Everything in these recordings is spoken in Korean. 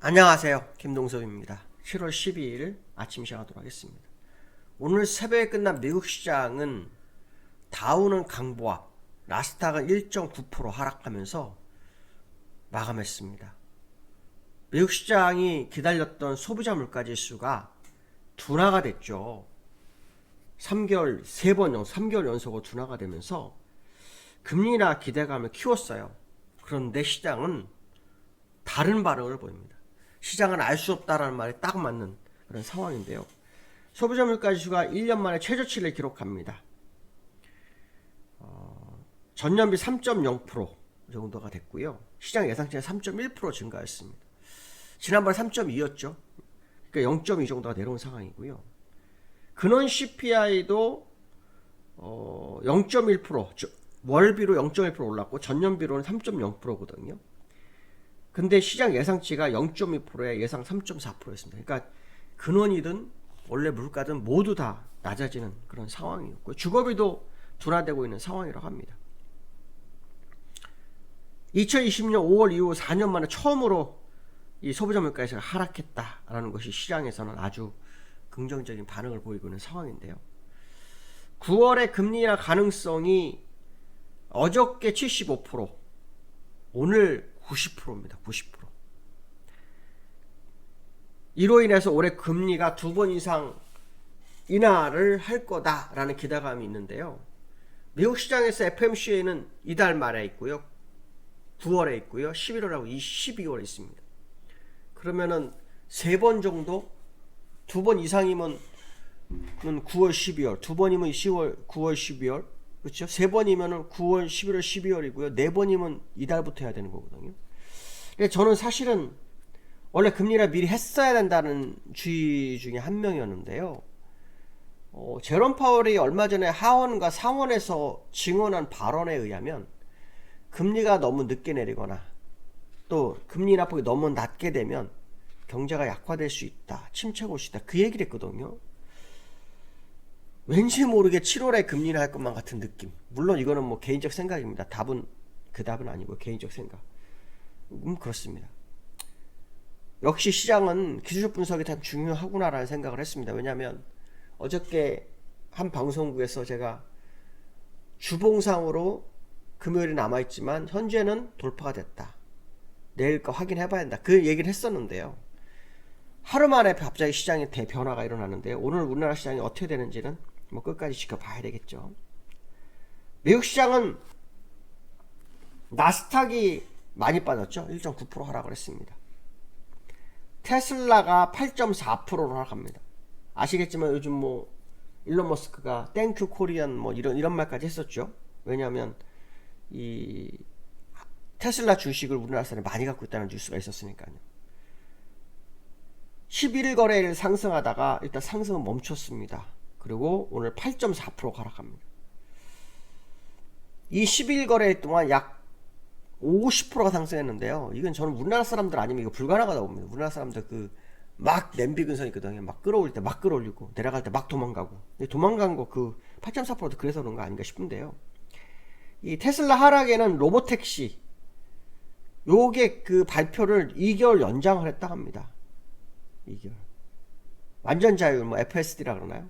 안녕하세요. 김동섭입니다. 7월 12일 아침 시작하도록 하겠습니다. 오늘 새벽에 끝난 미국 시장은 다우는 강보합, 나스닥은 1.9% 하락하면서 마감했습니다. 미국 시장이 기다렸던 소비자 물가지수가 둔화가 됐죠. 3개월 연속으로 둔화가 되면서 금리나 기대감을 키웠어요. 그런데 시장은 다른 반응을 보입니다. 시장은 알 수 없다라는 말에 딱 맞는 그런 상황인데요. 소비자 물가지수가 1년 만에 최저치를 기록합니다. 전년비 3.0% 정도가 됐고요. 시장 예상치는 3.1% 증가했습니다. 지난번에 3.2였죠. 그러니까 0.2 정도가 내려온 상황이고요. 근원 CPI도 0.1%, 월비로 0.1% 올랐고 전년비로는 3.0%거든요. 근데 시장 예상치가 0.2%에 예상 3.4%였습니다. 그러니까 근원이든 원래 물가든 모두 다 낮아지는 그런 상황이었고요. 주거비도 둔화되고 있는 상황이라고 합니다. 2020년 5월 이후 4년 만에 처음으로 이 소비자 물가에서 하락했다라는 것이 시장에서는 아주 긍정적인 반응을 보이고 있는 상황인데요. 9월의 금리 인하 가능성이 어저께 75%, 오늘 90%입니다. 90%. 이로 인해서 올해 금리가 2번 이상 인하를 할 거다라는 기대감이 있는데요. 미국 시장에서 FOMC는 이달 말에 있고요. 9월에 있고요. 11월하고 12월에 있습니다. 그러면은 3번 정도? 2번 이상이면 9월, 12월, 2번이면 10월, 9월, 12월, 그렇죠? 3번이면은 9월, 11월, 12월이고요. 4번이면 이달부터 해야 되는 거거든요. 저는 사실은 원래 금리를 미리 했어야 된다는 주의 중에 한 명이었는데요. 제롬 파월이 얼마 전에 하원과 상원에서 증언한 발언에 의하면 금리가 너무 늦게 내리거나 또 금리 인하폭이 너무 낮게 되면 경제가 약화될 수 있다, 침체가 올 수 있다, 그 얘기를 했거든요. 왠지 모르게 7월에 금리 인하할 것만 같은 느낌. 물론 이거는 뭐 개인적 생각입니다. 그 답은 아니고 개인적 생각. 그렇습니다. 역시 시장은 기술적 분석이 참 중요하구나라는 생각을 했습니다. 왜냐하면 어저께 한 방송국에서 제가 주봉상으로 금요일에 남아있지만 현재는 돌파가 됐다, 내일 거 확인해봐야 한다, 그 얘기를 했었는데요. 하루 만에 갑자기 시장에 대변화가 일어났는데요. 오늘 우리나라 시장이 어떻게 되는지는 뭐 끝까지 지켜봐야 되겠죠. 미국 시장은 나스닥이 많이 빠졌죠. 1.9% 하락을 했습니다. 테슬라가 8.4%로 하락합니다. 아시겠지만 요즘 뭐 일론 머스크가 땡큐 코리안 뭐 이런 말까지 했었죠. 왜냐하면 이 테슬라 주식을 우리나라 사람이 많이 갖고 있다는 뉴스가 있었으니까요. 11일 거래일 상승하다가 일단 상승은 멈췄습니다. 그리고 오늘 8.4% 하락합니다. 이 11일 거래일 동안 약 50%가 상승했는데요. 이건 저는 우리나라 사람들 아니면 이거 불가능하다고 봅니다. 우리나라 사람들 막 냄비 근성이 있거든요. 막 끌어올릴 때 막 끌어올리고 내려갈 때 막 도망가고. 도망간 거 8.4%도 그래서 그런 거 아닌가 싶은데요. 이 테슬라 하락에는 로보택시 요게 발표를 2개월 연장을 했다 합니다. 2개월. 완전 자율 뭐 FSD라 그러나요?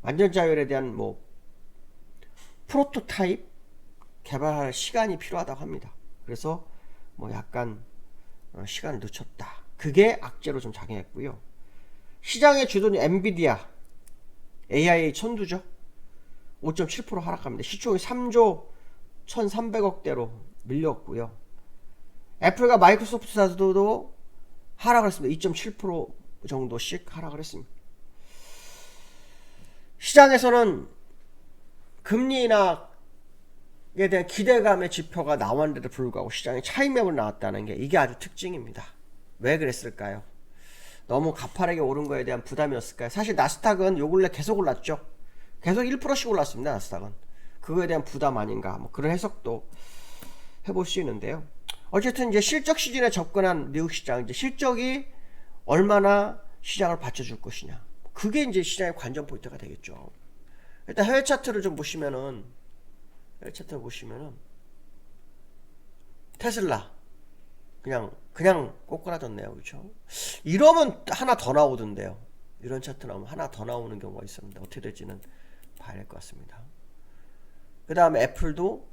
완전 자율에 대한 프로토타입 개발할 시간이 필요하다고 합니다. 그래서 약간 시간을 늦췄다. 그게 악재로 좀 작용했고요. 시장의 주도는 엔비디아, AIA 천두죠. 5.7% 하락합니다. 시총이 3조 1300억대로 밀렸고요. 애플과 마이크로소프트사도 하락을 했습니다. 2.7% 정도씩 하락을 했습니다. 시장에서는 금리 인하에 대한 기대감의 지표가 나왔는데도 불구하고 시장에 차익 매물 나왔다는 게 이게 아주 특징입니다. 왜 그랬을까요? 너무 가파르게 오른 거에 대한 부담이었을까요? 사실 나스닥은 요 근래 계속 올랐죠. 계속 1%씩 올랐습니다. 나스닥은. 그거에 대한 부담 아닌가, 그런 해석도 해볼 수 있는데요. 어쨌든 이제 실적 시즌에 접근한 미국 시장, 이제 실적이 얼마나 시장을 받쳐줄 것이냐, 그게 이제 시장의 관전 포인트가 되겠죠. 일단 해외 차트를 좀 보시면은, 테슬라 그냥 꼬꾸라졌네요. 그렇죠? 이러면 하나 더 나오던데요. 이런 차트 나오면 하나 더 나오는 경우가 있습니다. 어떻게 될지는 봐야 될 것 같습니다. 그 다음에 애플도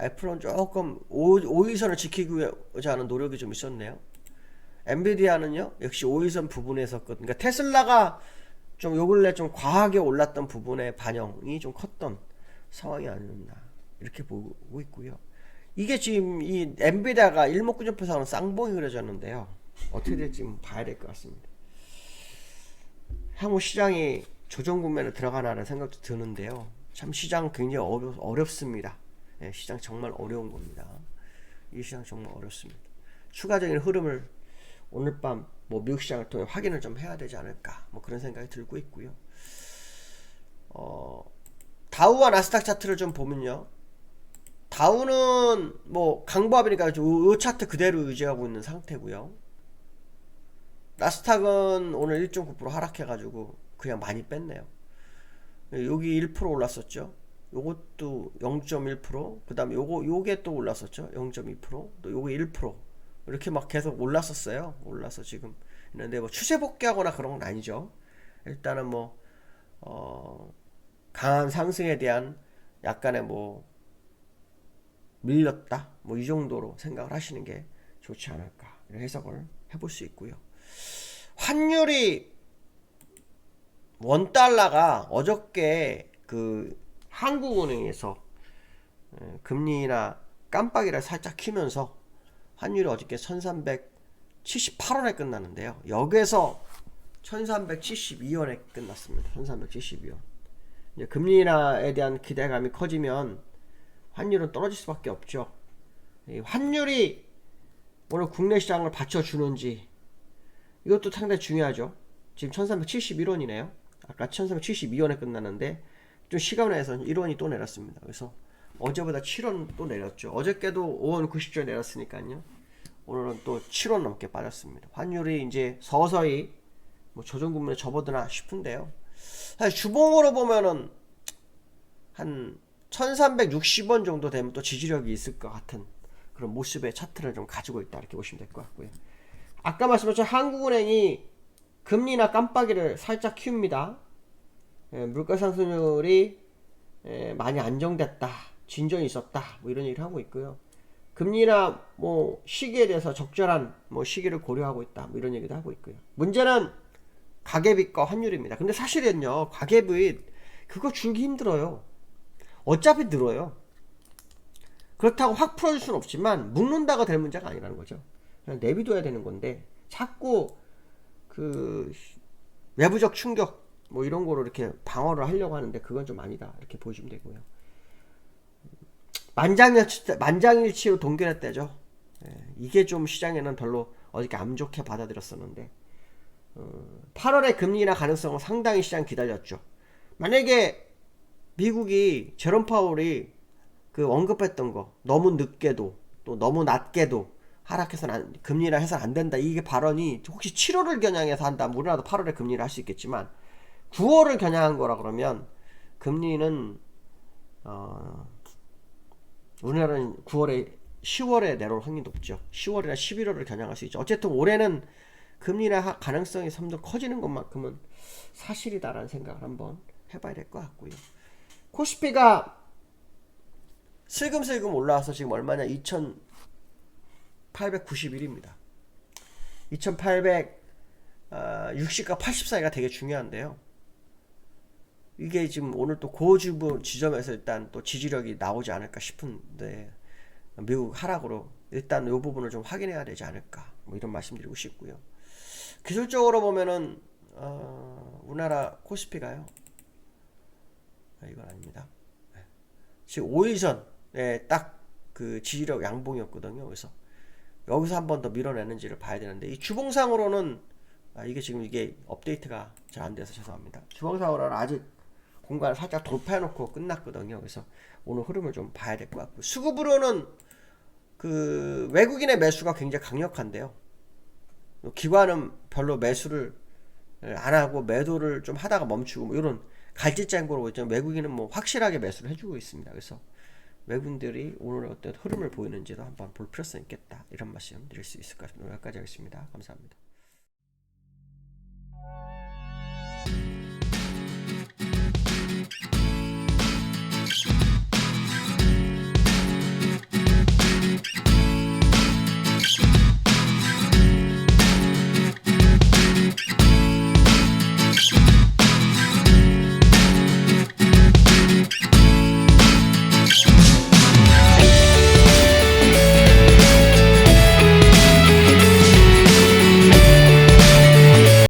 애플은 조금 5일선을 지키고자 하는 노력이 좀 있었네요. 엔비디아는요 역시 5일선 부분에서 그러니까 테슬라가 좀 요 근래 좀 과하게 올랐던 부분의 반영이 좀 컸던 상황이 아니었나 이렇게 보고 있고요. 이게 지금 이 엔비디아가 일목구조표상으로 쌍봉이 그려졌는데요. 어떻게 될지 봐야 될 것 같습니다. 향후 시장이 조정 국면에 들어가나라는 생각도 드는데요. 참 시장 굉장히 어렵습니다. 네, 시장 정말 어려운 겁니다. 이 시장 정말 어렵습니다. 추가적인 흐름을 오늘 밤 미국 시장을 통해 확인을 좀 해야 되지 않을까 그런 생각이 들고 있고요. 다우와 나스닥 차트를 좀 보면요. 다우는 강보합이니까 이 차트 그대로 유지하고 있는 상태고요. 나스닥은 오늘 1.9% 하락해가지고 그냥 많이 뺐네요. 여기 1% 올랐었죠. 요것도 0.1%, 그 다음에 요게 또 올랐었죠. 0.2%, 또 요게 1%. 이렇게 막 계속 올랐었어요. 올라서 지금 있는데 추세 복귀하거나 그런 건 아니죠. 일단은 강한 상승에 대한 약간의 밀렸다. 이 정도로 생각을 하시는 게 좋지 않을까. 이런 해석을 해볼 수 있고요. 환율이 원달러가 어저께 그 한국은행에서 금리나 깜빡이를 살짝 키면서 환율이 어저께 1378원에 끝났는데요. 여기서 1372원에 끝났습니다. 1372원. 이제 금리 인하에 대한 기대감이 커지면 환율은 떨어질 수밖에 없죠. 이 환율이 오늘 국내 시장을 받쳐주는지 이것도 상당히 중요하죠. 지금 1371원이네요. 아까 1372원에 끝났는데 좀 시간을 해서 1원이 또 내렸습니다. 그래서 어제보다 7원 또 내렸죠. 어저께도 5원 90조 내렸으니까요. 오늘은 또 7원 넘게 빠졌습니다. 환율이 이제 서서히 조정 국면에 접어드나 싶은데요. 사실 주봉으로 보면은 한 1360원 정도 되면 또 지지력이 있을 것 같은 그런 모습의 차트를 좀 가지고 있다 이렇게 보시면 될 것 같고요. 아까 말씀드렸죠. 한국은행이 금리나 깜빡이를 살짝 키웁니다. 물가 상승률이 많이 안정됐다, 진전이 있었다, 이런 얘기를 하고 있고요. 금리나 시기에 대해서 적절한 시기를 고려하고 있다, 이런 얘기도 하고 있고요. 문제는 가계빚과 환율입니다. 근데 사실은요, 가계빚 그거 줄기 힘들어요. 어차피 늘어요. 그렇다고 확 풀어줄 수는 없지만 묶는다가 될 문제가 아니라는 거죠. 그냥 내비둬야 되는 건데 자꾸 그 외부적 충격 이런 거로 이렇게 방어를 하려고 하는데 그건 좀 아니다 이렇게 보시면 되고요. 만장일치로 동결했대죠. 이게 좀 시장에는 별로 어저께 안 좋게 받아들였었는데 8월에 금리 인하 가능성은 상당히 시장 기다렸죠. 만약에 미국이 제롬 파월이 그 언급했던 거 너무 늦게도 또 너무 낮게도 하락해서는 금리 인하 해서는 안 된다, 이게 발언이 혹시 7월을 겨냥해서 한다면 우리나라도 8월에 금리 인하 할 수 있겠지만 9월을 겨냥한 거라 그러면 금리는 우리나라는 9월에 10월에 내려올 확률이 높죠. 10월이나 11월을 겨냥할 수 있죠. 어쨌든 올해는 금리 인하 가능성이 점점 커지는 것만큼은 사실이다라는 생각을 한번 해봐야 될 것 같고요. 코스피가 슬금슬금 올라와서 지금 얼마냐, 2891입니다. 2860과 80 사이가 되게 중요한데요. 이게 지금 오늘 또 고주부 지점에서 일단 또 지지력이 나오지 않을까 싶은데 미국 하락으로 일단 이 부분을 좀 확인해야 되지 않을까 이런 말씀드리고 싶고요. 기술적으로 보면은 우리나라 코스피가요, 이건 아닙니다. 지금 5일선에 딱 그 지지력 양봉이었거든요. 그래서 여기서 한 번 더 밀어내는지를 봐야 되는데 이 주봉상으로는 이게 지금 이게 업데이트가 잘 안 돼서 죄송합니다. 주봉상으로는 아직 공간을 살짝 돌파해놓고 끝났거든요. 그래서 오늘 흐름을 좀 봐야 될 것 같고, 수급으로는 그 외국인의 매수가 굉장히 강력한데요. 기관은 별로 매수를 안 하고 매도를 좀 하다가 멈추고 이런 갈짓장구로 있죠. 외국인은 확실하게 매수를 해주고 있습니다. 그래서 외국인들이 오늘 어떤 흐름을 보이는지도 한번 볼 필요성이 있겠다. 이런 말씀 드릴 수 있을 것 같습니다. 오늘 여기까지 하겠습니다. 감사합니다.